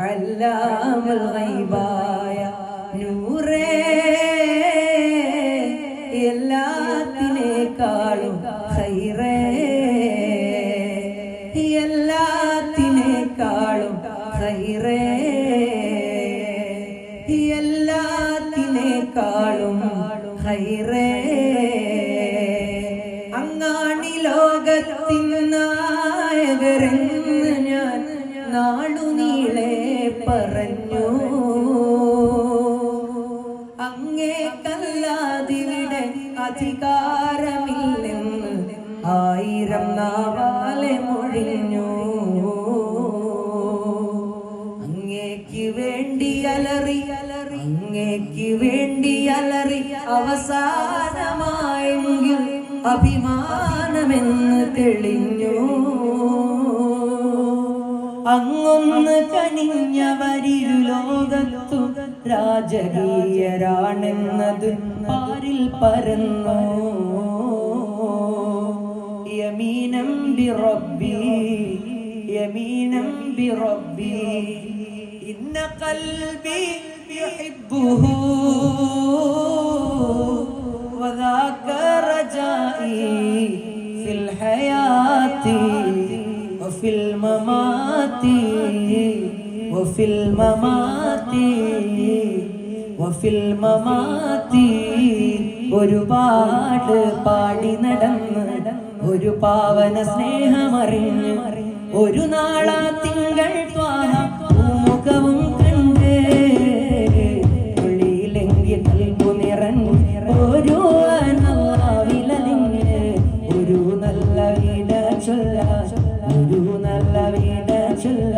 അല്ലാമുൽ ഗൈബായ നൂറേ എല്ലാത്തിനേക്കാളും ഖൈറേ എല്ലാത്തിനേക്കാളും ഖൈറേ എല്ലാത്തിനേക്കാളും ഖൈറേ അങ്ങാണി ലോകത്തിൻ നായകരെന്ന് ഞാൻ നാളുനീളെ പറഞ്ഞു അങ്ങേക്കല്ലാതിവിടെ അധികാരമില്ലെന്ന് ആയിരം നാവാലെ മൊഴിഞ്ഞു അങ്ങേക്ക് വേണ്ടി അലറി അങ്ങേക്ക് വേണ്ടി അലറി അവസാനമായെങ്കിൽ അഭിമാനമെന്ന് തെളിഞ്ഞു അങ്ങൊന്ന് കനിഞ്ഞവരിരു ലോകത്തു രാജകീയരാണെന്നത് പാരിൽ പരന്നു യമീനം ബിറബ്ബി യമീനം ബിറബ്ബി ഇന്ന ഖൽബി യുഹിബ്ബുഹു വദാക റജാഇ ഫിൽ ഹയാതി وفي الممات وفي الممات وفي الممات ഒരുപാട് പാടി നടന്ന് ഒരു പാവന സ്നേഹമറിഞ്ഞ് ഒരു നാളാ തിങ്കൾ ത്വാഹ മുഖവും കണ്ട് ഉള്ളിലെങ്കിൽ നൽകു നിറഞ്ഞ് ഒരു വിലലിഞ്ഞ് ഒരു നല്ല വീട ചൊല്ല ഒരു നല്ല വീട ചൊല്ല